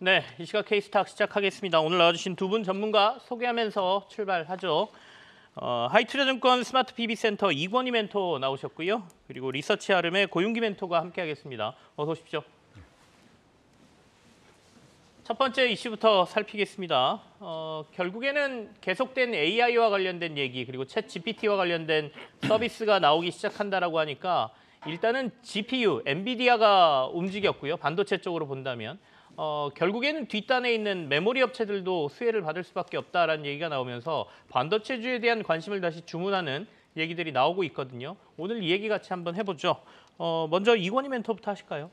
네, 이 시각 K스탁 시작하겠습니다. 오늘 나와주신 두 분 전문가 소개하면서 출발하죠. 하이투자증권 스마트 PB센터 이권희 멘토 나오셨고요. 그리고 리서치 아름의 고윤기 멘토가 함께하겠습니다. 어서 오십시오. 첫 번째 이슈부터 살피겠습니다. 결국에는 계속된 AI와 관련된 얘기 그리고 챗 GPT와 관련된 서비스가 나오기 시작한다라고 하니까 일단은 GPU, 엔비디아가 움직였고요. 반도체 쪽으로 본다면. 결국에는 뒷단에 있는 메모리 업체들도 수혜를 받을 수밖에 없다라는 얘기가 나오면서 반도체주에 대한 관심을 다시 주문하는 얘기들이 나오고 있거든요. 오늘 이 얘기 같이 한번 해보죠. 먼저 이권희 멘토부터 하실까요?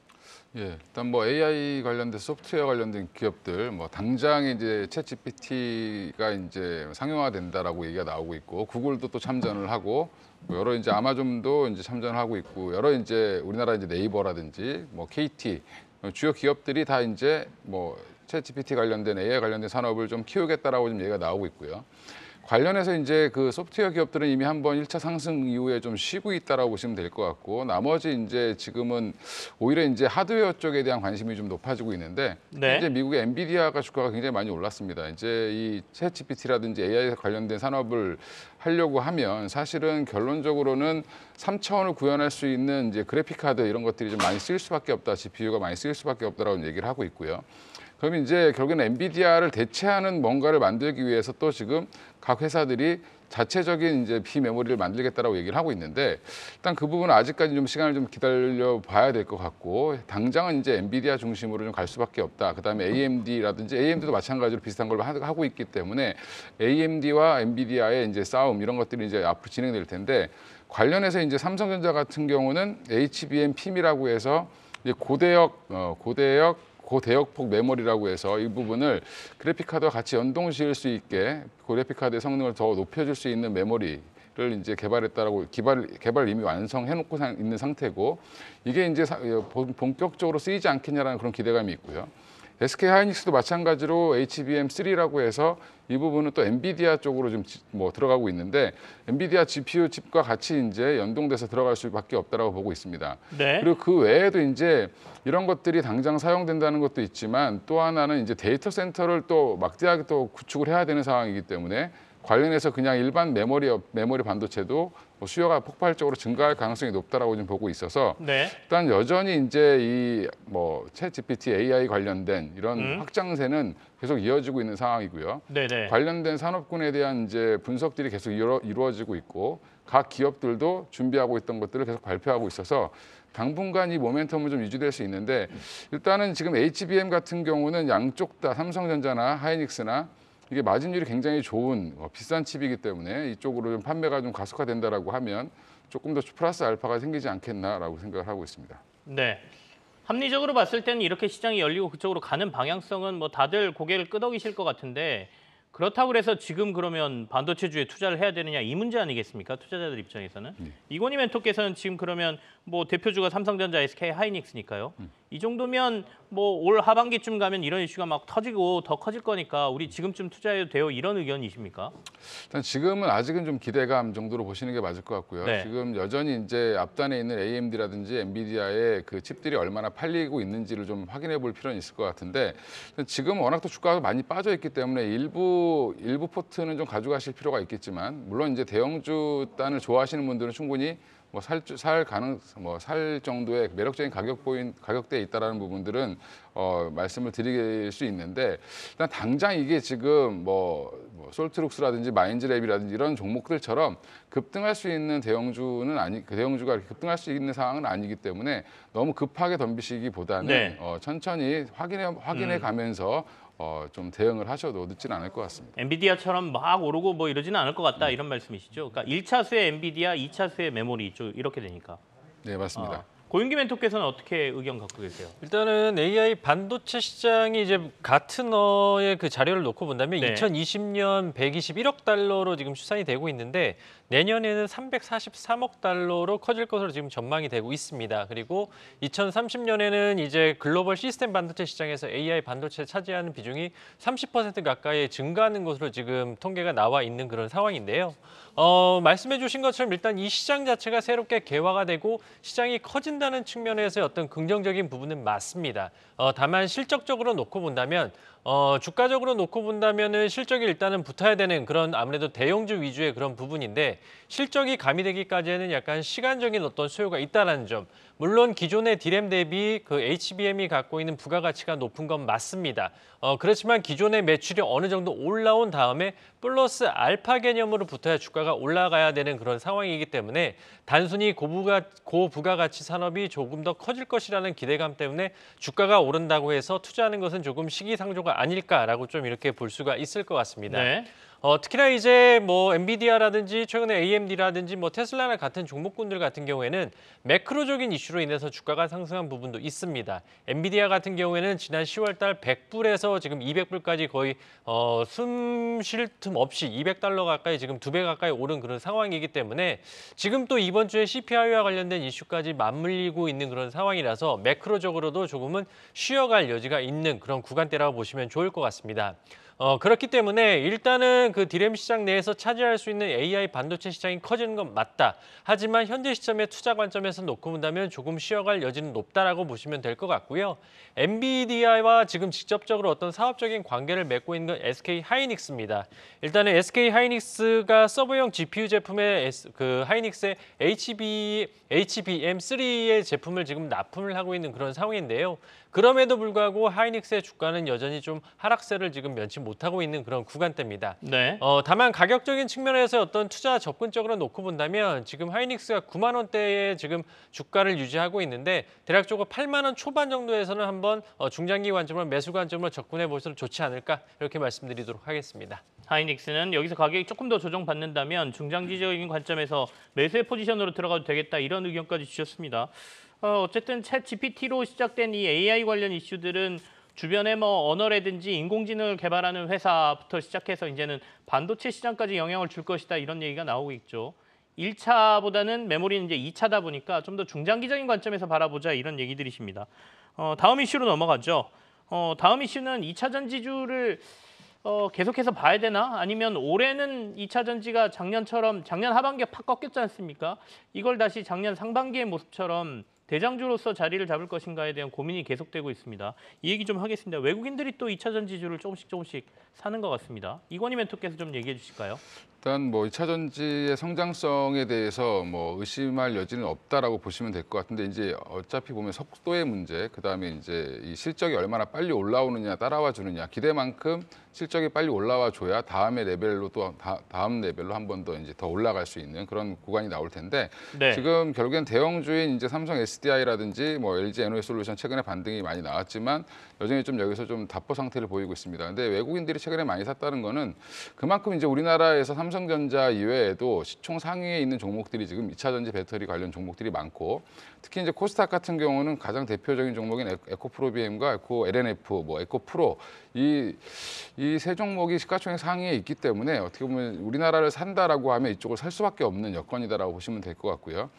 예, 일단 뭐 AI 관련된 소프트웨어 관련된 기업들, 뭐 당장 이제 챗GPT가 이제 상용화된다라고 얘기가 나오고 있고, 구글도 또 참전을 하고, 뭐 여러 이제 아마존도 이제 참전을 하고 있고, 여러 이제 우리나라 이제 네이버라든지 뭐 KT 주요 기업들이 다 이제 뭐 챗GPT 관련된 AI 관련된 산업을 좀 키우겠다라고 지금 얘기가 나오고 있고요. 관련해서 이제 그 소프트웨어 기업들은 이미 한번 1차 상승 이후에 좀 쉬고 있다라고 보시면 될 것 같고, 나머지 이제 지금은 오히려 이제 하드웨어 쪽에 대한 관심이 좀 높아지고 있는데, 네. 이제 미국의 엔비디아가 주가가 굉장히 많이 올랐습니다. 이제 이 챗GPT라든지 AI 관련된 산업을 하려고 하면 사실은 결론적으로는 3차원을 구현할 수 있는 이제 그래픽 카드 이런 것들이 좀 많이 쓰일 수밖에 없다, GPU가 많이 쓰일 수밖에 없다라고 얘기를 하고 있고요. 그럼 이제 결국에는 엔비디아를 대체하는 뭔가를 만들기 위해서 또 지금 각 회사들이 자체적인 이제 비메모리를 만들겠다라고 얘기를 하고 있는데, 일단 그 부분은 아직까지 좀 시간을 좀 기다려 봐야 될 것 같고, 당장은 이제 엔비디아 중심으로 좀 갈 수밖에 없다. 그다음에 AMD라든지 AMD도 마찬가지로 비슷한 걸 하고 있기 때문에 AMD와 엔비디아의 이제 싸움 이런 것들이 이제 앞으로 진행될 텐데, 관련해서 이제 삼성전자 같은 경우는 HBM PIM이라고 해서 이제 고대역폭 메모리라고 해서 이 부분을 그래픽카드와 같이 연동 지을 수 있게 그래픽카드의 성능을 더 높여줄 수 있는 메모리를 이제 개발했다라고 개발 이미 완성해놓고 있는 상태고, 이게 이제 본격적으로 쓰이지 않겠냐라는 그런 기대감이 있고요. SK 하이닉스도 마찬가지로 HBM3라고 해서 이 부분은 또 엔비디아 쪽으로 좀 뭐 들어가고 있는데, 엔비디아 GPU 칩과 같이 이제 연동돼서 들어갈 수밖에 없다라고 보고 있습니다. 네. 그리고 그 외에도 이제 이런 것들이 당장 사용된다는 것도 있지만, 또 하나는 이제 데이터 센터를 또 막대하게 또 구축을 해야 되는 상황이기 때문에 관련해서 그냥 일반 메모리 반도체도 수요가 폭발적으로 증가할 가능성이 높다라고 좀 보고 있어서, 네. 일단 여전히 이제 이 뭐 챗GPT AI 관련된 이런 확장세는 계속 이어지고 있는 상황이고요. 네네. 관련된 산업군에 대한 이제 분석들이 계속 이루어지고 있고, 각 기업들도 준비하고 있던 것들을 계속 발표하고 있어서 당분간 이 모멘텀은 좀 유지될 수 있는데, 일단은 지금 HBM 같은 경우는 양쪽 다 삼성전자나 하이닉스나 이게 마진율이 굉장히 좋은 비싼 칩이기 때문에 이쪽으로 좀 판매가 좀 가속화된다라고 하면 조금 더 플러스 알파가 생기지 않겠나라고 생각을 하고 있습니다. 네. 합리적으로 봤을 때는 이렇게 시장이 열리고 그쪽으로 가는 방향성은 뭐 다들 고개를 끄덕이실 것 같은데, 그렇다고 해서 지금 그러면 반도체주에 투자를 해야 되느냐 이 문제 아니겠습니까? 투자자들 입장에서는. 이권희 멘토께서는 지금 그러면 뭐 대표주가 삼성전자, SK 하이닉스니까요. 이 정도면 뭐 올 하반기쯤 가면 이런 이슈가 막 터지고 더 커질 거니까 우리 지금쯤 투자해도 돼요, 이런 의견이십니까? 일단 지금은 아직은 좀 기대감 정도로 보시는 게 맞을 것 같고요. 네. 지금 여전히 이제 앞단에 있는 AMD라든지 엔비디아의 그 칩들이 얼마나 팔리고 있는지를 좀 확인해 볼 필요는 있을 것 같은데, 지금 워낙 또 주가가 많이 빠져 있기 때문에 일부 포트는 좀 가져가실 필요가 있겠지만, 물론 이제 대형주 단을 좋아하시는 분들은 충분히 살 정도의 매력적인 가격대에 있다라는 부분들은 말씀을 드릴 수 있는데, 일단 당장 이게 지금 솔트룩스라든지 마인즈랩이라든지 이런 종목들처럼 급등할 수 있는 대형주가 급등할 수 있는 상황은 아니기 때문에 너무 급하게 덤비시기보다는 네. 천천히 확인해 가면서 좀 대응을 하셔도 늦지는 않을 것 같습니다. 엔비디아처럼 막 오르고 뭐 이러지는 않을 것 같다, 이런 말씀이시죠? 그러니까 1차수의 엔비디아, 2차수의 메모리 이렇게 되니까. 네, 맞습니다. 고윤기 멘토께서는 어떻게 의견 갖고 계세요? 일단은 AI 반도체 시장이 이제 가트너의 그 자료를 놓고 본다면 네. 2020년 121억 달러로 지금 추산이 되고 있는데, 내년에는 343억 달러로 커질 것으로 지금 전망이 되고 있습니다. 그리고 2030년에는 이제 글로벌 시스템 반도체 시장에서 AI 반도체를 차지하는 비중이 30% 가까이 증가하는 것으로 지금 통계가 나와 있는 그런 상황인데요. 말씀해 주신 것처럼 일단 이 시장 자체가 새롭게 개화가 되고 시장이 커진다는 측면에서의 어떤 긍정적인 부분은 맞습니다. 다만 실적적으로 놓고 본다면 주가적으로 놓고 본다면은 실적이 일단은 붙어야 되는 그런 아무래도 대형주 위주의 그런 부분인데 실적이 가미되기까지는 약간 시간적인 어떤 소요가 있다라는 점. 물론 기존의 디램 대비 그 HBM이 갖고 있는 부가가치가 높은 건 맞습니다. 그렇지만 기존의 매출이 어느 정도 올라온 다음에 플러스 알파 개념으로 붙어야 주가가 올라가야 되는 그런 상황이기 때문에 단순히 고부가가치 산업이 조금 더 커질 것이라는 기대감 때문에 주가가 오른다고 해서 투자하는 것은 조금 시기상조가 아닐까라고 좀 이렇게 볼 수가 있을 것 같습니다. 네. 특히나 이제 뭐 엔비디아라든지 최근에 AMD라든지 뭐 테슬라나 같은 종목군들 같은 경우에는 매크로적인 이슈로 인해서 주가가 상승한 부분도 있습니다. 엔비디아 같은 경우에는 지난 10월달 100불에서 지금 200불까지 거의 숨 쉴 틈 없이 200달러 가까이 지금 2배 가까이 오른 그런 상황이기 때문에 지금 또 이번 주에 CPI와 관련된 이슈까지 맞물리고 있는 그런 상황이라서 매크로적으로도 조금은 쉬어갈 여지가 있는 그런 구간대라고 보시면 좋을 것 같습니다. 그렇기 때문에 일단은 그 디램 시장 내에서 차지할 수 있는 AI 반도체 시장이 커지는 건 맞다. 하지만 현재 시점의 투자 관점에서 놓고 본다면 조금 쉬어갈 여지는 높다라고 보시면 될 것 같고요. 엔비디아와 지금 직접적으로 어떤 사업적인 관계를 맺고 있는 건 SK 하이닉스입니다. 일단은 SK 하이닉스가 서버용 GPU 제품의 그 하이닉스의 HBM3의 제품을 지금 납품을 하고 있는 그런 상황인데요. 그럼에도 불구하고 하이닉스의 주가는 여전히 좀 하락세를 지금 면치 못하고 있는 그런 구간대입니다. 네. 다만 가격적인 측면에서 어떤 투자 접근적으로 놓고 본다면 지금 하이닉스가 9만 원대에 지금 주가를 유지하고 있는데 대략적으로 8만 원 초반 정도에서는 한번 중장기 관점으로 매수 관점으로 접근해 볼수록 좋지 않을까 이렇게 말씀드리도록 하겠습니다. 하이닉스는 여기서 가격이 조금 더 조정받는다면 중장기적인 관점에서 매수의 포지션으로 들어가도 되겠다 이런 의견까지 주셨습니다. 어쨌든 챗 GPT로 시작된 이 AI 관련 이슈들은 주변에 뭐 언어라든지 인공지능을 개발하는 회사부터 시작해서 이제는 반도체 시장까지 영향을 줄 것이다 이런 얘기가 나오고 있죠. 1차보다는 메모리는 이제 2차다 보니까 좀 더 중장기적인 관점에서 바라보자 이런 얘기들이십니다. 다음 이슈로 넘어가죠. 다음 이슈는 2차 전지주를 계속해서 봐야 되나? 아니면 올해는 2차 전지가 작년 하반기에 팍 꺾였지 않습니까? 이걸 다시 작년 상반기의 모습처럼 대장주로서 자리를 잡을 것인가에 대한 고민이 계속되고 있습니다. 이 얘기 좀 하겠습니다. 외국인들이 또 2차 전지주를 조금씩 사는 것 같습니다. 이건희 멘토께서 좀 얘기해 주실까요? 일단 뭐 2차 전지의 성장성에 대해서 뭐 의심할 여지는 없다라고 보시면 될 것 같은데 이제 어차피 보면 속도의 문제, 그다음에 이제 이 실적이 얼마나 빨리 올라오느냐 따라와 주느냐, 기대만큼 실적이 빨리 올라와 줘야 다음의 레벨로 또 다음 레벨로 한 번 더 이제 더 올라갈 수 있는 그런 구간이 나올 텐데 네. 지금 결국엔 대형주인 이제 삼성 SDI라든지 뭐 LG 에너지솔루션 최근에 반등이 많이 나왔지만 여전히 좀 여기서 좀 답보 상태를 보이고 있습니다. 근데 외국인들이 최근에 많이 샀다는 거는 그만큼 이제 우리나라에서 삼성전자 이외에도 시총 상위에 있는 종목들이 지금 2차 전지 배터리 관련 종목들이 많고 특히 이제 코스닥 같은 경우는 가장 대표적인 종목인 에코프로비엠과 에코 LNF, 뭐 에코프로 이 세 종목이 시가총액 상위에 있기 때문에 어떻게 보면 우리나라를 산다라고 하면 이쪽을 살 수밖에 없는 여건이다라고 보시면 될 것 같고요.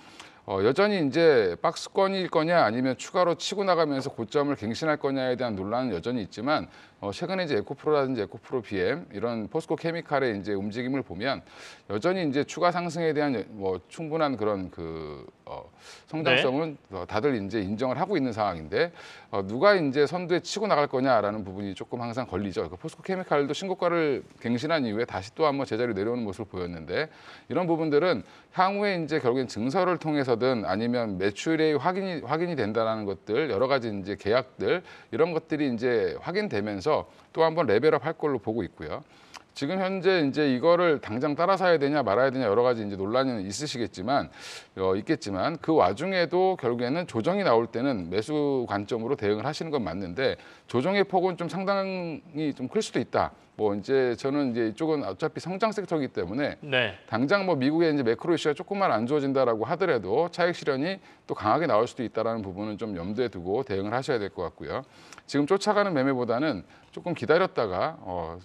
여전히 이제 박스권일 거냐 아니면 추가로 치고 나가면서 고점을 갱신할 거냐에 대한 논란은 여전히 있지만 최근에 이제 에코프로라든지 에코프로 BM 이런 포스코 케미칼의 이제 움직임을 보면 여전히 이제 추가 상승에 대한 뭐 충분한 그런 성장성은 다들 이제 인정을 하고 있는 상황인데 누가 이제 선두에 치고 나갈 거냐라는 부분이 조금 항상 걸리죠. 포스코 케미칼도 신고가를 갱신한 이후에 다시 또 한번 제자리로 내려오는 모습을 보였는데 이런 부분들은 향후에 이제 결국엔 증설을 통해서든 아니면 매출이 확인이 된다라는 것들 여러 가지 이제 계약들 이런 것들이 이제 확인되면서 또 한번 레벨업 할 걸로 보고 있고요. 지금 현재 이제 이거를 당장 따라 사야 되냐 말아야 되냐 여러 가지 이제 논란이 있겠지만 그 와중에도 결국에는 조정이 나올 때는 매수 관점으로 대응을 하시는 건 맞는데 조정의 폭은 좀 상당히 좀 클 수도 있다. 뭐 이제 저는 이제 이쪽은 어차피 성장 섹터이기 때문에 네. 당장 뭐 미국의 이제 매크로 이슈가 조금만 안 좋아진다라고 하더라도 차익 실현이 또 강하게 나올 수도 있다라는 부분은 좀 염두에 두고 대응을 하셔야 될 것 같고요. 지금 쫓아가는 매매보다는 조금 기다렸다가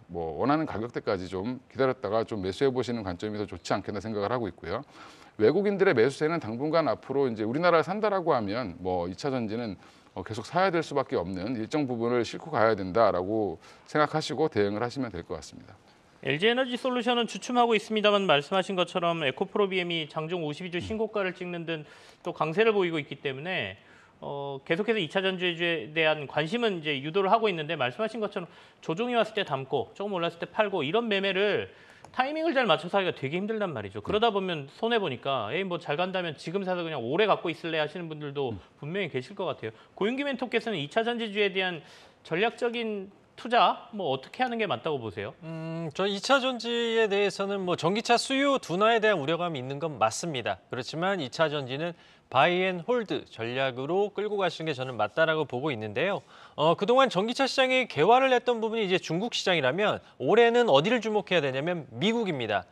뭐 원하는 가격대까지 좀 기다렸다가 좀 매수해 보시는 관점이 더 좋지 않겠나 생각을 하고 있고요. 외국인들의 매수세는 당분간 앞으로 이제 우리나라를 산다라고 하면 뭐 2차 전지는 계속 사야 될 수밖에 없는 일정 부분을 싣고 가야 된다라고 생각하시고 대응을 하시면 될 것 같습니다. LG에너지솔루션은 주춤하고 있습니다만 말씀하신 것처럼 에코프로비엠이 장중 52주 신고가를 찍는 등 또 강세를 보이고 있기 때문에 계속해서 2차 전지주에 대한 관심은 이제 유도를 하고 있는데 말씀하신 것처럼 조정이 왔을 때 담고 조금 올랐을 때 팔고 이런 매매를 타이밍을 잘 맞춰서 하기가 되게 힘들단 말이죠. 그러다 보면 손해 보니까 에이 뭐 잘 간다면 지금 사서 그냥 오래 갖고 있을래 하시는 분들도 분명히 계실 것 같아요. 고윤기 멘토께서는 2차 전지주에 대한 전략적인 투자 뭐 어떻게 하는 게 맞다고 보세요? 저 2차 전지에 대해서는 뭐 전기차 수요 둔화에 대한 우려감이 있는 건 맞습니다. 그렇지만 2차 전지는 바이 앤 홀드 전략으로 끌고 가시는 게 저는 맞다라고 보고 있는데요. 그동안 전기차 시장이 개화를 했던 부분이 이제 중국 시장이라면 올해는 어디를 주목해야 되냐면 미국입니다.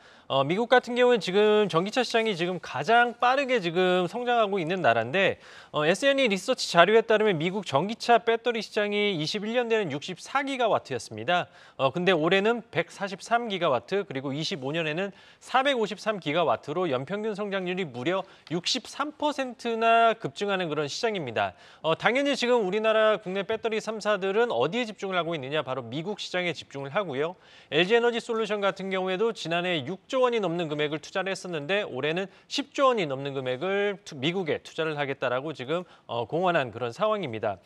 미국 같은 경우는 지금 전기차 시장이 지금 가장 빠르게 지금 성장하고 있는 나라인데 S&E 리서치 자료에 따르면 미국 전기차 배터리 시장이 21년에는 64기가와트였습니다. 근데 올해는 143기가와트 그리고 25년에는 453기가와트로 연평균 성장률이 무려 63%나 급증하는 그런 시장입니다. 당연히 지금 우리나라 국내 배터리 3사들은 어디에 집중을 하고 있느냐 바로 미국 시장에 집중을 하고요. LG에너지솔루션 같은 경우에도 지난해 6조 원이 넘는 금액을 투자를 했었는데 올해는 10조 원이 넘는 금액을 미국에 투자를 하겠다라고 지금 공언한 그런 상황입니다.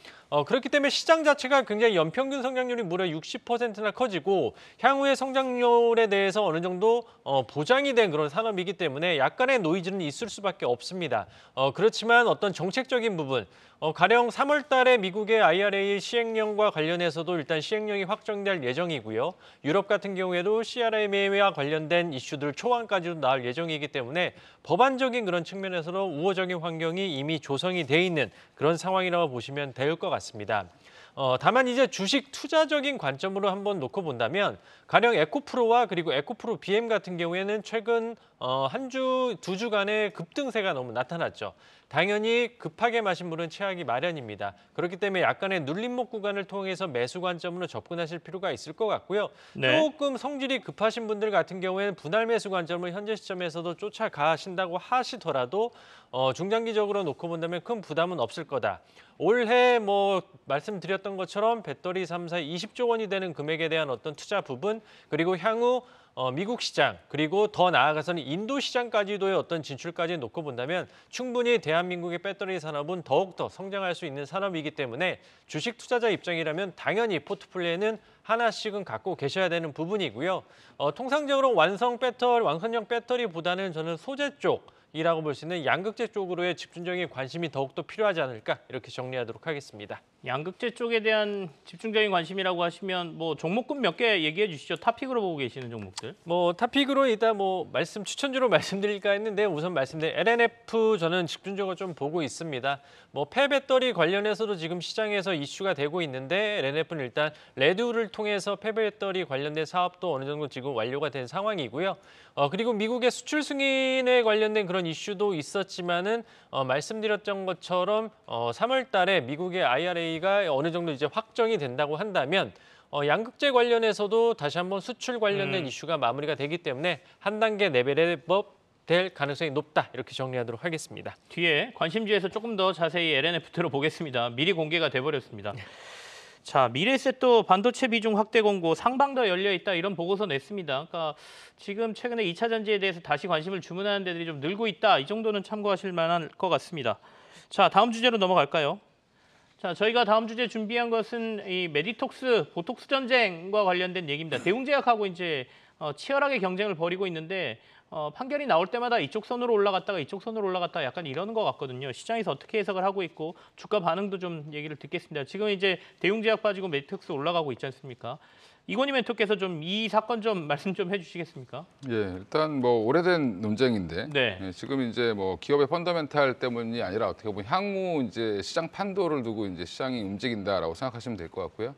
그렇기 때문에 시장 자체가 굉장히 연평균 성장률이 무려 60%나 커지고 향후의 성장률에 대해서 어느 정도 보장이 된 그런 산업이기 때문에 약간의 노이즈는 있을 수밖에 없습니다. 그렇지만 어떤 정책적인 부분 가령 3월 달에 미국의 IRA 시행령과 관련해서도 일단 시행령이 확정될 예정이고요. 유럽 같은 경우에도 CRMA와 관련된 이슈들 초반까지도 나올 예정이기 때문에 법안적인 그런 측면에서도 우호적인 환경이 이미 조성이 돼 있는 그런 상황이라고 보시면 될 것 같습니다. 다만 이제 주식 투자적인 관점으로 한번 놓고 본다면 가령 에코프로와 그리고 에코프로 BM 같은 경우에는 최근 한 주, 두 주간의 급등세가 너무 나타났죠. 당연히 급하게 마신 물은 체하기 마련입니다. 그렇기 때문에 약간의 눌림목 구간을 통해서 매수 관점으로 접근하실 필요가 있을 것 같고요. 네. 조금 성질이 급하신 분들 같은 경우에는 분할 매수 관점을 현재 시점에서도 쫓아가신다고 하시더라도 중장기적으로 놓고 본다면 큰 부담은 없을 거다. 올해 뭐 말씀드렸던 것처럼 배터리 3사에 20조 원이 되는 금액에 대한 어떤 투자 부분 그리고 향후 미국 시장 그리고 더 나아가서는 인도 시장까지도의 어떤 진출까지 놓고 본다면 충분히 대한민국의 배터리 산업은 더욱더 성장할 수 있는 산업이기 때문에 주식 투자자 입장이라면 당연히 포트폴리오에는 하나씩은 갖고 계셔야 되는 부분이고요. 통상적으로 완성형 배터리보다는 저는 소재 쪽이라고 볼 수 있는 양극재 쪽으로의 집중적인 관심이 더욱더 필요하지 않을까 이렇게 정리하도록 하겠습니다. 양극재 쪽에 대한 집중적인 관심이라고 하시면 뭐 종목군 몇 개 얘기해 주시죠. 탑픽으로 보고 계시는 종목들. 뭐 탑픽으로 일단 뭐 추천주로 말씀드릴까 했는데 우선 말씀드린 LNF 저는 집중적으로 좀 보고 있습니다. 뭐 폐배터리 관련해서도 지금 시장에서 이슈가 되고 있는데 LNF는 일단 레드를 통해서 폐배터리 관련된 사업도 어느 정도 지금 완료가 된 상황이고요. 그리고 미국의 수출 승인에 관련된 그런 이슈도 있었지만은 말씀드렸던 것처럼 3월 달에 미국의 IRA가 어느 정도 이제 확정이 된다고 한다면 양극재 관련해서도 다시 한번 수출 관련된 이슈가 마무리가 되기 때문에 한 단계 레벨업 될 가능성이 높다 이렇게 정리하도록 하겠습니다. 뒤에 관심주에서 조금 더 자세히 LNF 들어보겠습니다. 미리 공개가 돼버렸습니다. 자, 미래에셋도 반도체 비중 확대 공고 상방도 열려 있다 이런 보고서 냈습니다. 그러니까 지금 최근에 2차 전지에 대해서 다시 관심을 주문하는 데들이 좀 늘고 있다. 이 정도는 참고하실 만할 것 같습니다. 자, 다음 주제로 넘어갈까요? 자, 저희가 다음 주제 준비한 것은 이 메디톡스 보톡스 전쟁과 관련된 얘기입니다. 대웅제약하고 이제 치열하게 경쟁을 벌이고 있는데 판결이 나올 때마다 이쪽 선으로 올라갔다가 이쪽 선으로 올라갔다가 약간 이러는 것 같거든요. 시장에서 어떻게 해석을 하고 있고 주가 반응도 좀 얘기를 듣겠습니다. 지금 이제 대웅제약 빠지고 메디톡스 올라가고 있지 않습니까? 이건희 멘토께서 좀 이 사건 좀 말씀 좀 해주시겠습니까? 예, 일단 뭐 오래된 논쟁인데 네. 예, 지금 이제 뭐 기업의 펀더멘탈 때문이 아니라 어떻게 보면 향후 이제 시장 판도를 두고 이제 시장이 움직인다라고 생각하시면 될 것 같고요.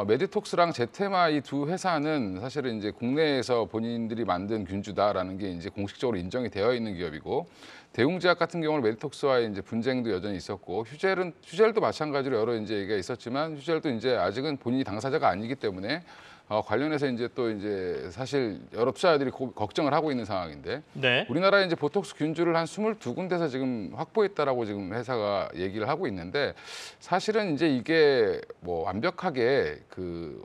메디톡스랑 제테마 이 두 회사는 사실은 이제 국내에서 본인들이 만든 균주다라는 게 이제 공식적으로 인정이 되어 있는 기업이고, 대웅제약 같은 경우는 메디톡스와의 이제 분쟁도 여전히 있었고, 휴젤도 마찬가지로 여러 이제 얘기가 있었지만, 휴젤도 이제 아직은 본인이 당사자가 아니기 때문에 관련해서 이제 또 이제 사실 여러 투자자들이 걱정을 하고 있는 상황인데, 네. 우리나라에 이제 보톡스 균주를 한 22군데서 지금 확보했다라고 지금 회사가 얘기를 하고 있는데, 사실은 이제 이게 뭐 완벽하게 그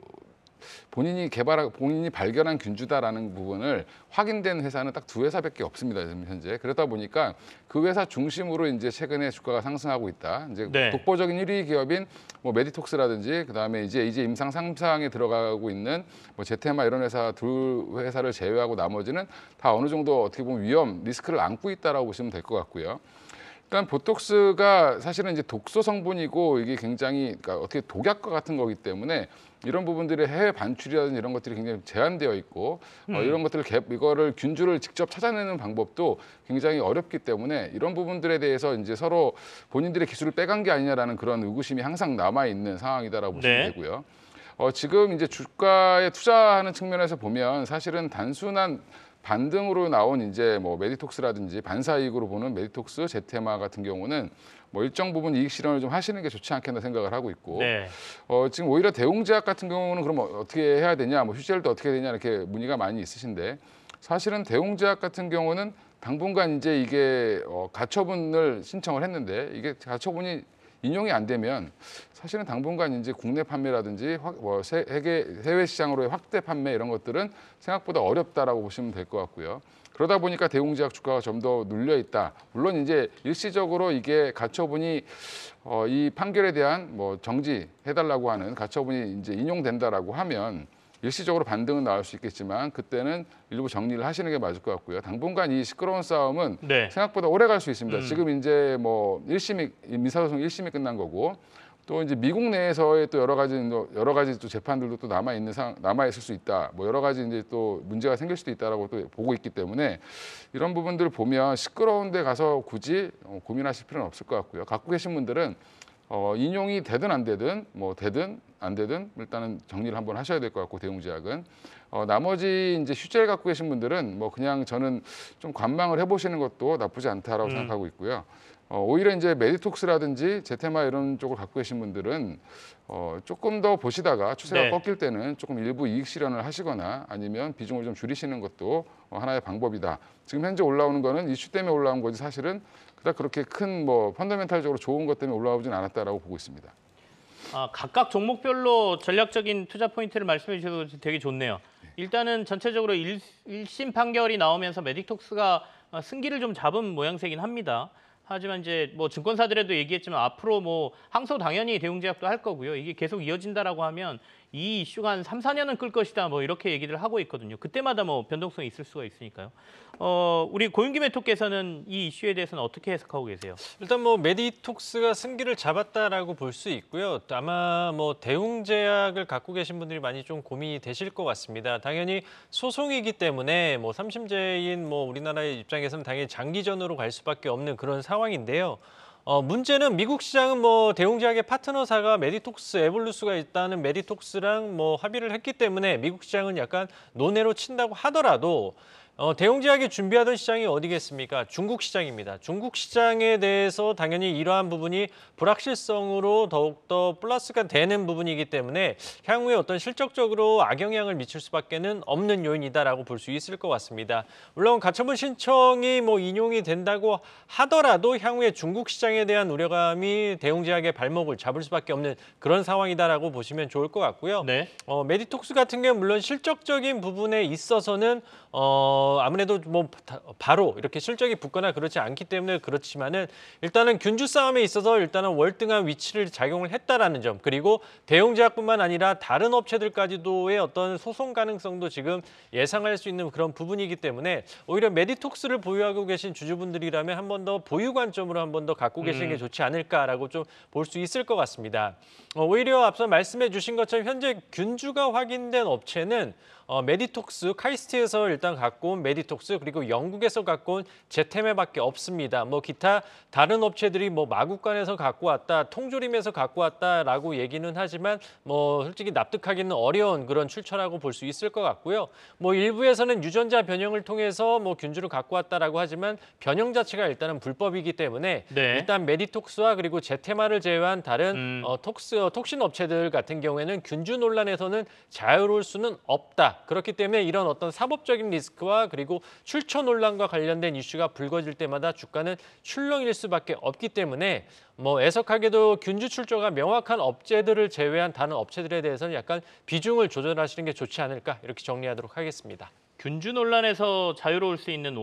본인이 발견한 균주다라는 부분을 확인된 회사는 딱 두 회사밖에 없습니다, 지금 현재. 그러다 보니까 그 회사 중심으로 이제 최근에 주가가 상승하고 있다. 이제 네. 독보적인 1위 기업인 뭐 메디톡스라든지, 그다음에 이제 임상 3상에 들어가고 있는 뭐 제테마 이런 회사 두 회사를 제외하고 나머지는 다 어느 정도 어떻게 보면 위험 리스크를 안고 있다라고 보시면 될 것 같고요. 일단 보톡스가 사실은 이제 독소 성분이고, 이게 굉장히 그러니까 어떻게 독약과 같은 거기 때문에 이런 부분들의 해외 반출이라든지 이런 것들이 굉장히 제한되어 있고, 이런 것들을 이거를 균주를 직접 찾아내는 방법도 굉장히 어렵기 때문에, 이런 부분들에 대해서 이제 서로 본인들의 기술을 빼간 게 아니냐라는 그런 의구심이 항상 남아 있는 상황이다라고 보시면 네. 되고요. 지금 이제 주가에 투자하는 측면에서 보면 사실은 단순한 반등으로 나온 이제 뭐 메디톡스라든지 반사이익으로 보는 메디톡스, 제테마 같은 경우는 뭐 일정 부분 이익 실현을 좀 하시는 게 좋지 않겠나 생각을 하고 있고, 네. 지금 오히려 대웅제약 같은 경우는 그럼 어떻게 해야 되냐, 뭐 휴젤도 어떻게 되냐 이렇게 문의가 많이 있으신데, 사실은 대웅제약 같은 경우는 당분간 이제 이게 가처분을 신청을 했는데, 이게 가처분이 인용이 안 되면 사실은 당분간 이제 국내 판매라든지 해외 시장으로의 확대 판매 이런 것들은 생각보다 어렵다라고 보시면 될 것 같고요. 그러다 보니까 대웅제약 주가가 좀 더 눌려 있다. 물론 이제 일시적으로 이게 가처분이 이 판결에 대한 뭐 정지해달라고 하는 가처분이 이제 인용된다라고 하면 일시적으로 반등은 나올 수 있겠지만, 그때는 일부 정리를 하시는 게 맞을 것 같고요. 당분간 이 시끄러운 싸움은 네. 생각보다 오래 갈 수 있습니다. 지금 이제 뭐 민사소송 1심이 끝난 거고, 또 이제 미국 내에서의 또 여러 가지 또 재판들도 또 남아 있을 수 있다. 뭐 여러 가지 이제 또 문제가 생길 수도 있다라고 또 보고 있기 때문에, 이런 부분들을 보면 시끄러운 데 가서 굳이 고민하실 필요는 없을 것 같고요. 갖고 계신 분들은 인용이 되든 안 되든, 뭐 되든 안 되든 일단은 정리를 한번 하셔야 될 것 같고, 대웅제약은 나머지 이제 휴젤 갖고 계신 분들은 뭐 그냥 저는 좀 관망을 해보시는 것도 나쁘지 않다라고 생각하고 있고요. 오히려 이제 메디톡스라든지 제테마 이런 쪽을 갖고 계신 분들은 조금 더 보시다가 추세가 네. 꺾일 때는 조금 일부 이익 실현을 하시거나 아니면 비중을 좀 줄이시는 것도 하나의 방법이다. 지금 현재 올라오는 거는 이슈 때문에 올라온 거지, 사실은 그닥 그렇게 큰 뭐 펀더멘탈적으로 좋은 것 때문에 올라오진 않았다라고 보고 있습니다. 각각 종목별로 전략적인 투자 포인트를 말씀해 주셔서 되게 좋네요. 일단은 전체적으로 1심 판결이 나오면서 메디톡스가 승기를 좀 잡은 모양새긴 합니다. 하지만 이제 뭐 증권사들에도 얘기했지만 앞으로 뭐 항소 당연히 대웅제약도 할 거고요. 이게 계속 이어진다라고 하면 이 이슈가 한 3, 4년은 끌 것이다. 뭐 이렇게 얘기를 하고 있거든요. 그때마다 뭐 변동성이 있을 수가 있으니까요. 우리 고윤기 멘토께서는 이 이슈에 대해서는 어떻게 해석하고 계세요? 일단 뭐 메디톡스가 승기를 잡았다라고 볼 수 있고요. 아마 뭐 대웅제약을 갖고 계신 분들이 많이 좀 고민이 되실 것 같습니다. 당연히 소송이기 때문에 뭐 3심제인 뭐 우리나라의 입장에서는 당연히 장기전으로 갈 수밖에 없는 그런 상황인데요. 문제는 미국 시장은 뭐 대웅제약의 파트너사가 메디톡스, 에볼루스가 있다는 메디톡스랑 뭐 합의를 했기 때문에 미국 시장은 약간 논외로 친다고 하더라도 대웅제약이 준비하던 시장이 어디겠습니까? 중국 시장입니다. 중국 시장에 대해서 당연히 이러한 부분이 불확실성으로 더욱더 플러스가 되는 부분이기 때문에 향후에 어떤 실적적으로 악영향을 미칠 수밖에는 없는 요인이다라고 볼 수 있을 것 같습니다. 물론 가처분 신청이 뭐 인용이 된다고 하더라도 향후에 중국 시장에 대한 우려감이 대웅제약의 발목을 잡을 수밖에 없는 그런 상황이다라고 보시면 좋을 것 같고요. 네. 메디톡스 같은 경우는 물론 실적적인 부분에 있어서는 아무래도 뭐 바로 이렇게 실적이 붙거나 그렇지 않기 때문에 그렇지만은 일단은 균주 싸움에 있어서 일단은 월등한 위치를 작용을 했다라는 점, 그리고 대웅제약뿐만 아니라 다른 업체들까지도의 어떤 소송 가능성도 지금 예상할 수 있는 그런 부분이기 때문에 오히려 메디톡스를 보유하고 계신 주주분들이라면 한 번 더 보유 관점으로 한 번 더 갖고 계시는 게 좋지 않을까라고 좀 볼 수 있을 것 같습니다. 오히려 앞서 말씀해 주신 것처럼 현재 균주가 확인된 업체는 메디톡스, 카이스트에서 일단 갖고 온 메디톡스, 그리고 영국에서 갖고 온 제테메밖에 없습니다. 뭐 기타 다른 업체들이 뭐 마국간에서 갖고 왔다, 통조림에서 갖고 왔다라고 얘기는 하지만 뭐 솔직히 납득하기는 어려운 그런 출처라고 볼 수 있을 것 같고요. 뭐 일부에서는 유전자 변형을 통해서 뭐 균주를 갖고 왔다라고 하지만 변형 자체가 일단은 불법이기 때문에 네. 일단 메디톡스와 그리고 제테마를 제외한 다른 톡신 업체들 같은 경우에는 균주 논란에서는 자유로울 수는 없다. 그렇기 때문에 이런 어떤 사법적인 리스크와 그리고 출처 논란과 관련된 이슈가 불거질 때마다 주가는 출렁일 수밖에 없기 때문에 뭐 애석하게도 균주 출처가 명확한 업체들을 제외한 다른 업체들에 대해서는 약간 비중을 조절하시는 게 좋지 않을까 이렇게 정리하도록 하겠습니다. 균주 논란에서 자유로울 수 있는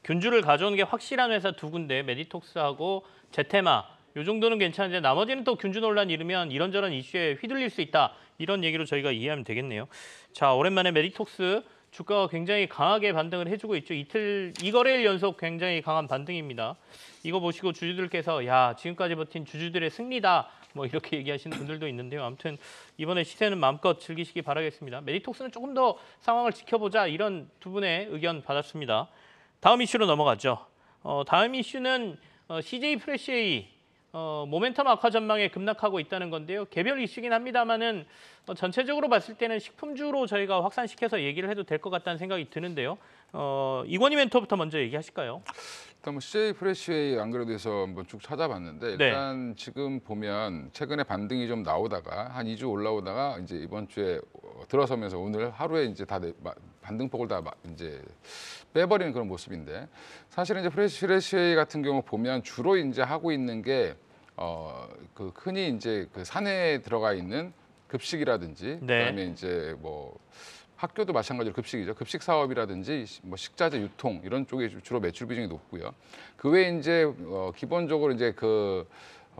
균주를 가져오는 게 확실한 회사 두 군데, 메디톡스하고 제테마. 이 정도는 괜찮은데 나머지는 또 균주 논란 이르면 이런저런 이슈에 휘둘릴 수 있다. 이런 얘기로 저희가 이해하면 되겠네요. 자, 오랜만에 메디톡스 주가가 굉장히 강하게 반등을 해주고 있죠. 이 거래일 연속 굉장히 강한 반등입니다. 이거 보시고 주주들께서 야, 지금까지 버틴 주주들의 승리다. 뭐 이렇게 얘기하시는 분들도 있는데요. 아무튼 이번에 시세는 마음껏 즐기시기 바라겠습니다. 메디톡스는 조금 더 상황을 지켜보자. 이런 두 분의 의견 받았습니다. 다음 이슈로 넘어가죠. 다음 이슈는 CJ 프레시에이 모멘텀 악화 전망에 급락하고 있다는 건데요. 개별 이슈긴 합니다만은 전체적으로 봤을 때는 식품주로 저희가 확산시켜서 얘기를 해도 될 것 같다는 생각이 드는데요. 이건희 멘토부터 먼저 얘기하실까요? 일단 뭐 CJ 프레시웨이 안 그래도 해서 한번 쭉 찾아봤는데 일단 지금 보면 최근에 반등이 좀 나오다가 한 2주 올라오다가 이제 이번 주에 들어서면서 오늘 하루에 이제 다 반등폭을 다 이제 빼버리는 그런 모습인데 사실은 이제 프레시웨이 같은 경우 보면 주로 이제 하고 있는 게 그 흔히 이제 그 사내에 들어가 있는 급식이라든지 그다음에 이제 뭐 학교도 마찬가지로 급식이죠. 급식 사업이라든지 뭐 식자재 유통 이런 쪽에 주로 매출 비중이 높고요. 그 외에 이제 기본적으로 이제 그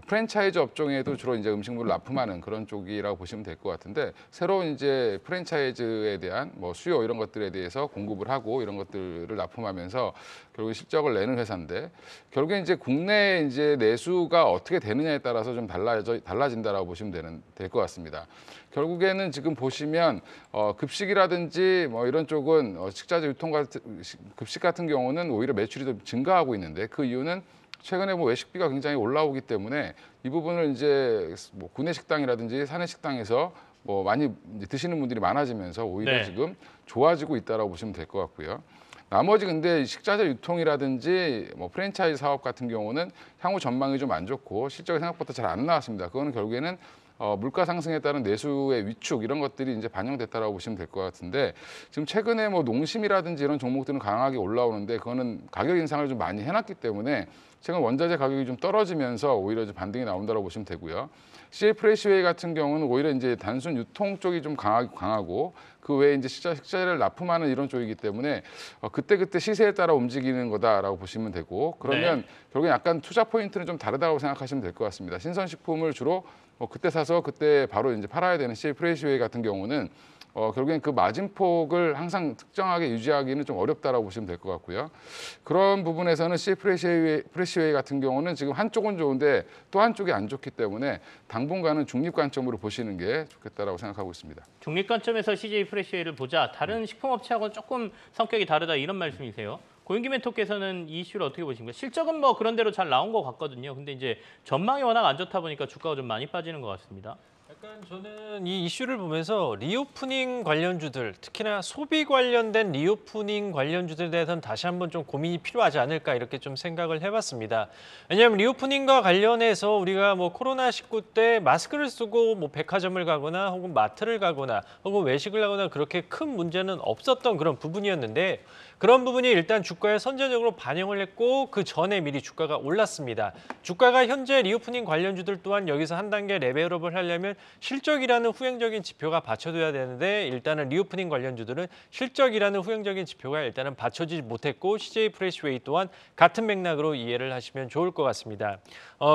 프랜차이즈 업종에도 주로 이제 음식물을 납품하는 그런 쪽이라고 보시면 될 것 같은데 새로운 이제 프랜차이즈에 대한 뭐 수요 이런 것들에 대해서 공급을 하고 이런 것들을 납품하면서 결국 실적을 내는 회사인데 결국에 이제 국내 이제 내수가 어떻게 되느냐에 따라서 좀 달라진다라고 보시면 될 것 같습니다. 결국에는 지금 보시면 급식이라든지 뭐 이런 쪽은 식자재 유통 같은 급식 같은 경우는 오히려 매출이 좀 증가하고 있는데 그 이유는 최근에 뭐 외식비가 굉장히 올라오기 때문에 이 부분을 이제 뭐 구내 식당이라든지 사내 식당에서 뭐 많이 이제 드시는 분들이 많아지면서 오히려 지금 좋아지고 있다라고 보시면 될 것 같고요. 나머지 근데 식자재 유통이라든지 뭐 프랜차이즈 사업 같은 경우는 향후 전망이 좀 안 좋고 실적이 생각보다 잘 안 나왔습니다. 그거는 결국에는 물가 상승에 따른 내수의 위축 이런 것들이 이제 반영됐다라고 보시면 될 것 같은데 지금 최근에 뭐 농심이라든지 이런 종목들은 강하게 올라오는데 그거는 가격 인상을 좀 많이 해놨기 때문에 최근 원자재 가격이 좀 떨어지면서 오히려 이제 반등이 나온다고 보시면 되고요. CJ 프레시웨이 같은 경우는 오히려 이제 단순 유통 쪽이 좀 강하고 그 외에 이제 식자재를 납품하는 이런 쪽이기 때문에 그때 시세에 따라 움직이는 거다라고 보시면 되고 그러면 결국에 약간 투자 포인트는 좀 다르다고 생각하시면 될 것 같습니다. 신선식품을 주로 그때 사서 그때 바로 이제 팔아야 되는 CJ 프레시웨이 같은 경우는 결국엔 그 마진폭을 항상 특정하게 유지하기는 좀 어렵다라고 보시면 될 것 같고요. 그런 부분에서는 CJ 프레시웨이 같은 경우는 지금 한쪽은 좋은데 또 한쪽이 안 좋기 때문에 당분간은 중립 관점으로 보시는 게 좋겠다라고 생각하고 있습니다. 중립 관점에서 CJ 프레시웨이를 보자. 다른 식품업체하고는 조금 성격이 다르다 이런 말씀이세요. 고윤기 멘토께서는 이 이슈를 어떻게 보십니까? 실적은 뭐 그런 대로 잘 나온 것 같거든요. 근데 이제 전망이 워낙 안 좋다 보니까 주가가 좀 많이 빠지는 것 같습니다. 약간 저는 이 이슈를 보면서 리오프닝 관련주들, 특히나 소비 관련된 리오프닝 관련주들에 대해서는 다시 한번 좀 고민이 필요하지 않을까 이렇게 좀 생각을 해봤습니다. 왜냐하면 리오프닝과 관련해서 우리가 뭐 코로나19 때 마스크를 쓰고 뭐 백화점을 가거나 혹은 마트를 가거나 혹은 외식을 하거나 그렇게 큰 문제는 없었던 그런 부분이었는데 그런 부분이 일단 주가에 선제적으로 반영을 했고 그 전에 미리 주가가 올랐습니다. 주가가 현재 리오프닝 관련주들 또한 여기서 한 단계 레벨업을 하려면 실적이라는 후행적인 지표가 받쳐줘야 되는데 일단은 리오프닝 관련주들은 실적이라는 후행적인 지표가 일단은 받쳐지지 못했고 CJ 프레시웨이 또한 같은 맥락으로 이해를 하시면 좋을 것 같습니다.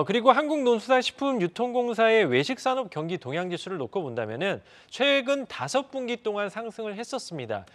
그리고 한국농수산식품유통공사의 외식산업 경기 동향지수를 놓고 본다면은 최근 5분기 동안 상승을 했었습니다.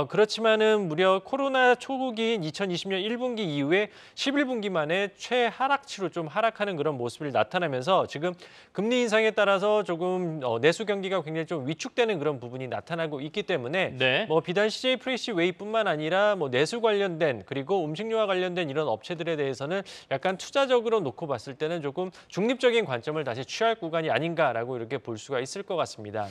그렇지만은 무려 코로나 초기인 2020년 1분기 이후에 11분기 만에 최하락치로 좀 하락하는 그런 모습이 나타나면서 지금 금리 인상에 따라서 조금 내수 경기가 굉장히 좀 위축되는 그런 부분이 나타나고 있기 때문에 네. 뭐 비단 CJ 프레시웨이뿐만 아니라 뭐 내수 관련된 그리고 음식료와 관련된 이런 업체들에 대해서는 약간 투자적으로 놓고 봤을 때는 조금 중립적인 관점을 다시 취할 구간이 아닌가라고 이렇게 볼 수가 있을 것 같습니다.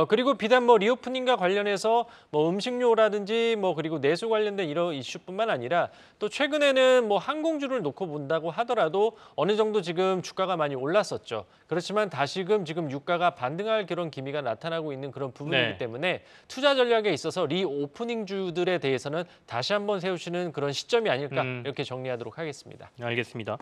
그리고 비단 뭐 리오프닝과 관련해서 뭐 음식료라든지 뭐 그리고 내수 관련된 이런 이슈뿐만 아니라 또 최근에는 뭐 항공주를 놓고 본다고 하더라도 어느 정도 지금 주가가 많이 올랐었죠. 그렇지만 다시금 지금 유가가 반등할 그런 기미가 나타나고 있는 그런 부분이기 네. 때문에 투자 전략에 있어서 리오프닝주들에 대해서는 다시 한번 세우시는 그런 시점이 아닐까 이렇게 정리하도록 하겠습니다. 알겠습니다.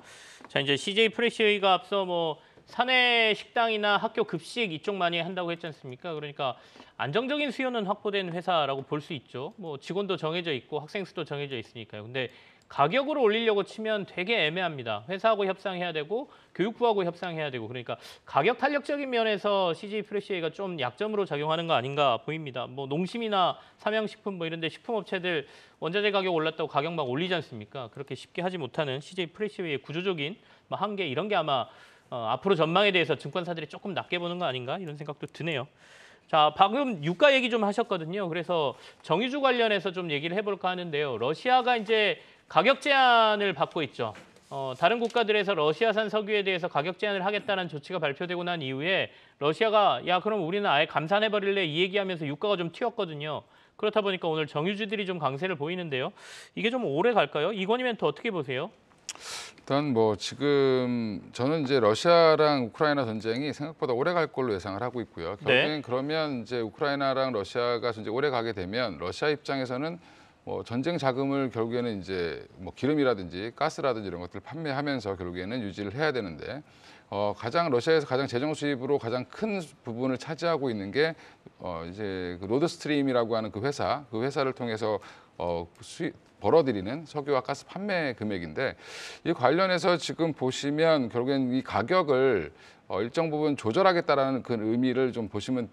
자, 이제 CJ 프레시웨이가 앞서 뭐 사내 식당이나 학교 급식 이쪽 많이 한다고 했지 않습니까? 그러니까 안정적인 수요는 확보된 회사라고 볼 수 있죠. 뭐 직원도 정해져 있고 학생 수도 정해져 있으니까요. 근데 가격으로 올리려고 치면 되게 애매합니다. 회사하고 협상해야 되고 교육부하고 협상해야 되고 그러니까 가격 탄력적인 면에서 CJ 프레시웨이가 좀 약점으로 작용하는 거 아닌가 보입니다. 뭐 농심이나 삼양식품 뭐 이런 데 식품업체들 원자재 가격 올랐다고 가격 막 올리지 않습니까? 그렇게 쉽게 하지 못하는 CJ 프레시웨이의 구조적인 뭐 한계 이런 게 아마 앞으로 전망에 대해서 증권사들이 조금 낮게 보는 거 아닌가 이런 생각도 드네요. 자, 방금 유가 얘기 좀 하셨거든요. 그래서 정유주 관련해서 좀 얘기를 해볼까 하는데요. 러시아가 이제 가격 제한을 받고 있죠. 다른 국가들에서 러시아산 석유에 대해서 가격 제한을 하겠다는 조치가 발표되고 난 이후에 러시아가 야 그럼 우리는 아예 감산해버릴래 이 얘기하면서 유가가 좀 튀었거든요. 그렇다 보니까 오늘 정유주들이 좀 강세를 보이는데요. 이게 좀 오래 갈까요? 이건희 멘토 어떻게 보세요? 일단 뭐 지금 저는 이제 러시아랑 우크라이나 전쟁이 생각보다 오래 갈 걸로 예상을 하고 있고요. 결국엔 네. 그러면 이제 우크라이나랑 러시아가 이제 오래 가게 되면 러시아 입장에서는 뭐 전쟁 자금을 결국에는 이제 뭐 기름이라든지 가스라든지 이런 것들을 판매하면서 결국에는 유지를 해야 되는데 가장 러시아에서 가장 재정 수입으로 가장 큰 부분을 차지하고 있는 게 이제 그 노드스트림이라고 하는 그 회사를 통해서 벌어들이는 석유와 가스 판매 금액인데 이 관련해서 지금 보시면 결국엔 이 가격을 일정 부분 조절하겠다라는 그 의미를 좀 보시면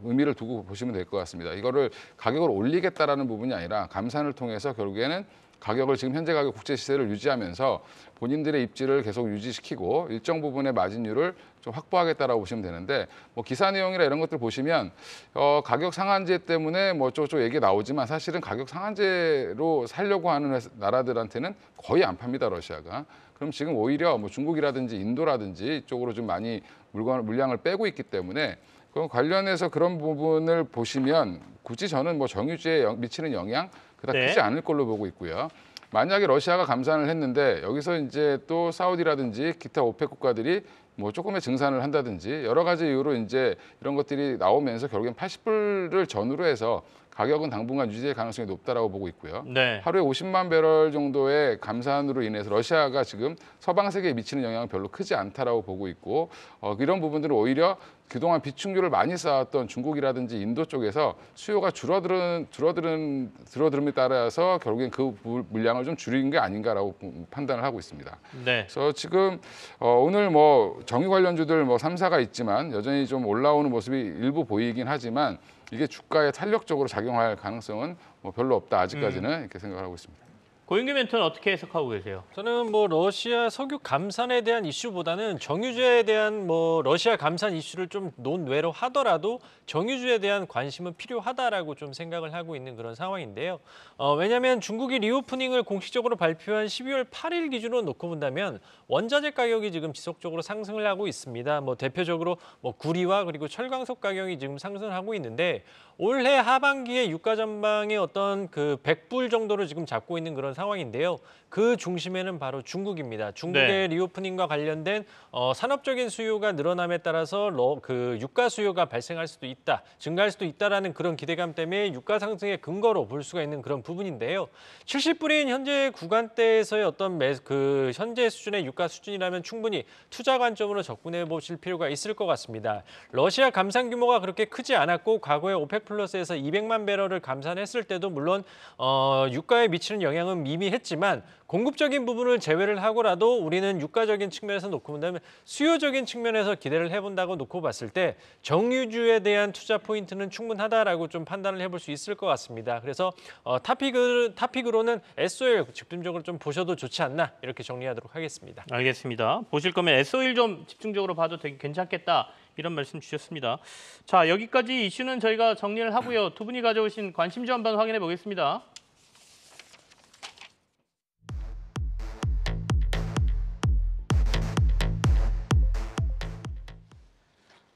의미를 두고 보시면 될 것 같습니다. 이거를 가격을 올리겠다라는 부분이 아니라 감산을 통해서 결국에는 가격을 지금 현재 가격 국제 시세를 유지하면서 본인들의 입지를 계속 유지시키고 일정 부분의 마진율을 좀 확보하겠다라고 보시면 되는데 뭐 기사 내용이나 이런 것들 보시면 가격 상한제 때문에 뭐 어쩌고저쩌고 얘기 나오지만 사실은 가격 상한제로 살려고 하는 나라들한테는 거의 안 팝니다 러시아가. 그럼 지금 오히려 뭐 중국이라든지 인도라든지 이쪽으로 좀 많이 물량을 빼고 있기 때문에 그 관련해서 그런 부분을 보시면 굳이 저는 뭐 정유주에 미치는 영향 그닥 네. 크지 않을 걸로 보고 있고요. 만약에 러시아가 감산을 했는데 여기서 이제 또 사우디라든지 기타 오펙 국가들이 뭐 조금의 증산을 한다든지 여러 가지 이유로 이제 이런 것들이 나오면서 결국엔 80불을 전후로 해서 가격은 당분간 유지될 가능성이 높다라고 보고 있고요. 네. 하루에 50만 배럴 정도의 감산으로 인해서 러시아가 지금 서방 세계에 미치는 영향은 별로 크지 않다라고 보고 있고 이런 부분들은 오히려 그동안 비축유를 많이 쌓았던 중국이라든지 인도 쪽에서 수요가 줄어들음에 따라서 결국엔 그 물량을 좀 줄인 게 아닌가라고 판단을 하고 있습니다. 네. 그래서 지금 오늘 뭐 정유 관련주들 뭐 3사가 있지만 여전히 좀 올라오는 모습이 일부 보이긴 하지만 이게 주가에 탄력적으로 작용할 가능성은 뭐 별로 없다 아직까지는 이렇게 생각을 하고 있습니다. 고윤규 멘토는 어떻게 해석하고 계세요? 저는 뭐 러시아 석유 감산에 대한 이슈보다는 정유주에 대한 뭐 러시아 감산 이슈를 좀 논외로 하더라도 정유주에 대한 관심은 필요하다라고 좀 생각을 하고 있는 그런 상황인데요. 왜냐하면 중국이 리오프닝을 공식적으로 발표한 12월 8일 기준으로 놓고 본다면 원자재 가격이 지금 지속적으로 상승을 하고 있습니다. 뭐 대표적으로 뭐 구리와 그리고 철광석 가격이 지금 상승을 하고 있는데 올해 하반기에 유가 전망의 어떤 그 100불 정도를 지금 잡고 있는 그런 상황인데요. 그 중심에는 바로 중국입니다. 중국의 네. 리오프닝과 관련된 산업적인 수요가 늘어남에 따라서 그 유가 수요가 발생할 수도 있다, 증가할 수도 있다라는 그런 기대감 때문에 유가 상승의 근거로 볼 수가 있는 그런 부분인데요. 70불인 현재 구간대에서의 어떤 그 현재 수준의 유가 수준이라면 충분히 투자 관점으로 접근해 보실 필요가 있을 것 같습니다. 러시아 감산 규모가 그렇게 크지 않았고 과거에 오펙 플러스에서 200만 배럴을 감산했을 때도 물론 유가에 미치는 영향은 미미했지만 공급적인 부분을 제외를 하고라도 우리는 유가적인 측면에서 놓고 본다면 수요적인 측면에서 기대를 해본다고 놓고 봤을 때 정유주에 대한 투자 포인트는 충분하다라고 좀 판단을 해볼 수 있을 것 같습니다. 그래서 탑픽으로는 SOL 집중적으로 좀 보셔도 좋지 않나 이렇게 정리하도록 하겠습니다. 알겠습니다. 보실 거면 S-오일 좀 집중적으로 봐도 되게 괜찮겠다. 이런 말씀 주셨습니다. 자, 여기까지 이슈는 저희가 정리를 하고요. 두 분이 가져오신 관심주 한번 확인해 보겠습니다.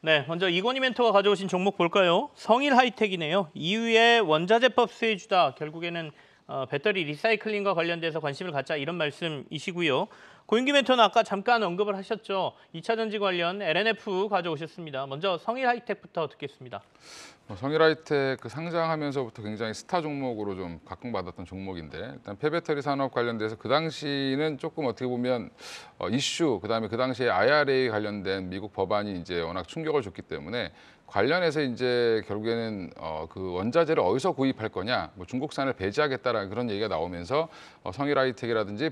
네, 먼저 이건희 멘토가 가져오신 종목 볼까요? 성일하이텍이네요. EU의 원자재법 수혜주다. 결국에는 배터리 리사이클링과 관련돼서 관심을 갖자 이런 말씀이시고요. 고윤기 멘토는 아까 잠깐 언급을 하셨죠. 2차 전지 관련 LNF 가져오셨습니다. 먼저 성일하이텍부터 듣겠습니다. 성일하이텍 그 상장하면서부터 굉장히 스타 종목으로 좀 각광받았던 종목인데 일단 폐배터리 산업 관련돼서 그 당시는 조금 어떻게 보면 이슈 그다음에 그 당시에 IRA 관련된 미국 법안이 이제 워낙 충격을 줬기 때문에 관련해서 이제 결국에는 그 원자재를 어디서 구입할 거냐, 뭐 중국산을 배제하겠다라는 그런 얘기가 나오면서 성일하이텍이라든지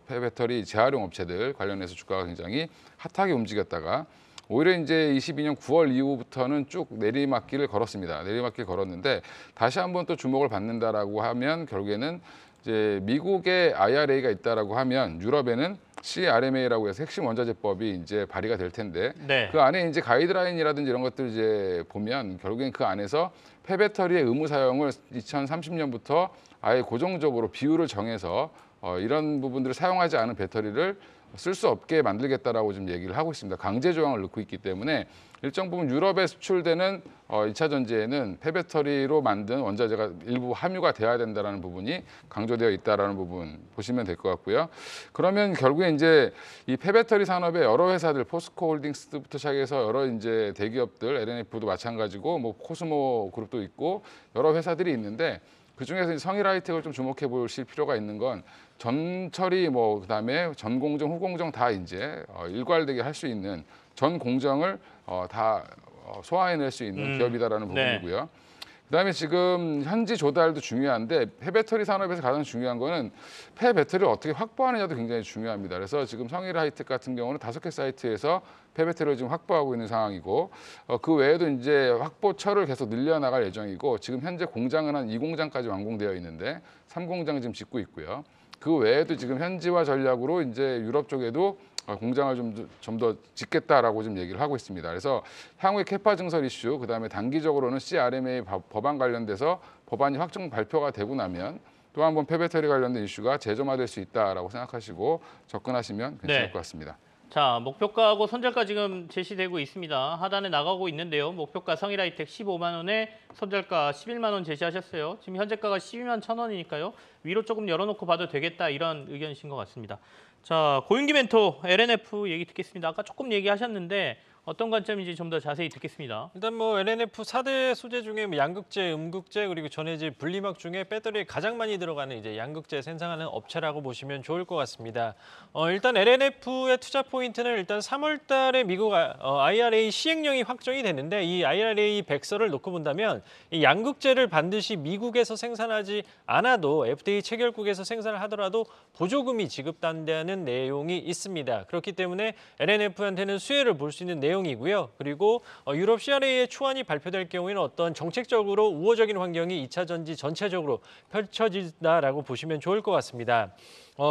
폐배터리 재활용 업체들 관련해서 주가가 굉장히 핫하게 움직였다가 오히려 이제 22년 9월 이후부터는 쭉 내리막길을 걸었습니다. 내리막길 걸었는데 다시 한번 또 주목을 받는다라고 하면 결국에는 이제 미국의 IRA가 있다라고 하면 유럽에는 CRMA라고 해서 핵심 원자재법이 이제 발의가 될 텐데 네. 그 안에 이제 가이드라인이라든지 이런 것들 이제 보면 결국엔 그 안에서 폐배터리의 의무 사용을 2030년부터 아예 고정적으로 비율을 정해서 이런 부분들을 사용하지 않은 배터리를 쓸 수 없게 만들겠다라고 지금 얘기를 하고 있습니다. 강제 조항을 넣고 있기 때문에 일정 부분 유럽에 수출되는 2차 전지에는 폐배터리로 만든 원자재가 일부 함유가 돼야 된다는 부분이 강조되어 있다는 부분 보시면 될 것 같고요. 그러면 결국에 이제 이 폐배터리 산업의 여러 회사들, 포스코 홀딩스부터 시작해서 여러 이제 대기업들, LNF도 마찬가지고 뭐 코스모 그룹도 있고 여러 회사들이 있는데 그 중에서 성일하이텍을 좀 주목해 보실 필요가 있는 건 전처리 뭐 그다음에 전공정, 후공정 다 이제 일괄되게 할 수 있는 전 공정을 다 소화해낼 수 있는 기업이다라는 네. 부분이고요. 그다음에 지금 현지 조달도 중요한데 폐배터리 산업에서 가장 중요한 거는 폐배터리를 어떻게 확보하느냐도 굉장히 중요합니다. 그래서 지금 성일하이텍 같은 경우는 5개 사이트에서 폐배터리를 지금 확보하고 있는 상황이고 그 외에도 이제 확보처를 계속 늘려나갈 예정이고 지금 현재 공장은 한 2공장까지 완공되어 있는데 3공장 지금 짓고 있고요. 그 외에도 지금 현지화 전략으로 이제 유럽 쪽에도 공장을 좀 더 짓겠다라고 지금 얘기를 하고 있습니다. 그래서 향후에 캐파 증설 이슈, 그다음에 단기적으로는 CRMA 법안 관련돼서 법안이 확정 발표가 되고 나면 또 한 번 폐배터리 관련된 이슈가 재점화될 수 있다라고 생각하시고 접근하시면 괜찮을 네. 것 같습니다. 자, 목표가하고 손절가 지금 제시되고 있습니다. 하단에 나가고 있는데요. 목표가 성일하이텍 15만 원에 손절가 11만 원 제시하셨어요. 지금 현재가가 12만 1,000원이니까요. 위로 조금 열어놓고 봐도 되겠다 이런 의견이신 것 같습니다. 자, 고윤기 멘토 LNF 얘기 듣겠습니다. 아까 조금 얘기하셨는데 어떤 관점인지 좀 더 자세히 듣겠습니다. 일단 뭐 LNF 4대 소재 중에 뭐 양극재, 음극재 그리고 전해질 분리막 중에 배터리에 가장 많이 들어가는 이제 양극재 생산하는 업체라고 보시면 좋을 것 같습니다. 일단 LNF의 투자 포인트는 일단 3월달에 미국 IRA 시행령이 확정이 됐는데 이 IRA 백서를 놓고 본다면 이 양극재를 반드시 미국에서 생산하지 않아도 FTA 체결국에서 생산을 하더라도 보조금이 지급된다는 내용이 있습니다. 그렇기 때문에 LNF한테는 수혜를 볼 수 있는 내용이고요. 그리고 유럽 CRA의 초안이 발표될 경우에는 어떤 정책적으로 우호적인 환경이 2차 전지 전체적으로 펼쳐진다라고 보시면 좋을 것 같습니다.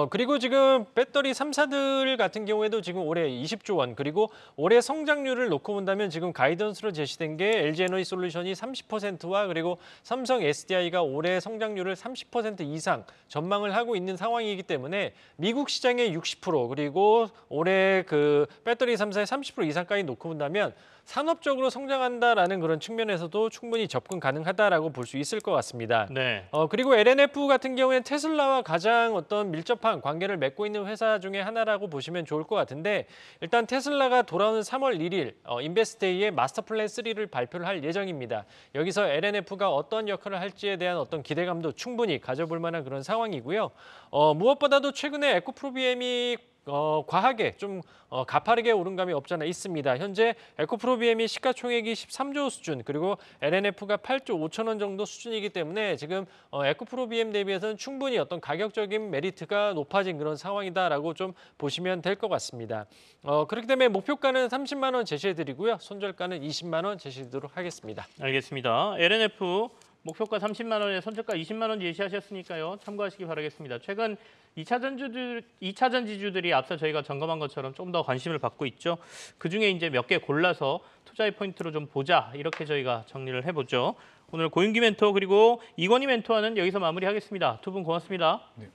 그리고 지금 배터리 3사들 같은 경우에도 지금 올해 20조 원 그리고 올해 성장률을 놓고 본다면 지금 가이던스로 제시된 게 LG에너지솔루션이 30%와 그리고 삼성 SDI가 올해 성장률을 30% 이상 전망을 하고 있는 상황이기 때문에 미국 시장의 60% 그리고 올해 그 배터리 3사의 30% 이상까지 놓고 본다면 산업적으로 성장한다라는 그런 측면에서도 충분히 접근 가능하다라고 볼 수 있을 것 같습니다. 네. 그리고 LNF 같은 경우에는 테슬라와 가장 어떤 밀접한 관계를 맺고 있는 회사 중에 하나라고 보시면 좋을 것 같은데 일단 테슬라가 돌아오는 3월 1일 인베스트데이에 마스터 플랜 3를 발표를 할 예정입니다. 여기서 LNF가 어떤 역할을 할지에 대한 어떤 기대감도 충분히 가져볼 만한 그런 상황이고요. 무엇보다도 최근에 에코프로비엠이 과하게 좀 가파르게 오른 감이 없잖아 있습니다. 현재 에코프로비엠이 시가총액이 13조 수준 그리고 LNF가 8조 5천 원 정도 수준이기 때문에 지금 에코프로비엠 대비해서는 충분히 어떤 가격적인 메리트가 높아진 그런 상황이다라고 좀 보시면 될 것 같습니다. 그렇기 때문에 목표가는 30만 원 제시해드리고요. 손절가는 20만 원 제시하도록 하겠습니다. 알겠습니다. LNF 목표가 30만 원에 손절가 20만 원 제시하셨으니까요. 참고하시기 바라겠습니다. 최근 2차 전지주들이 앞서 저희가 점검한 것처럼 좀 더 관심을 받고 있죠. 그중에 이제 몇 개 골라서 투자의 포인트로 좀 보자. 이렇게 저희가 정리를 해보죠. 오늘 고윤기 멘토 그리고 이건희 멘토와는 여기서 마무리하겠습니다. 두 분 고맙습니다. 네.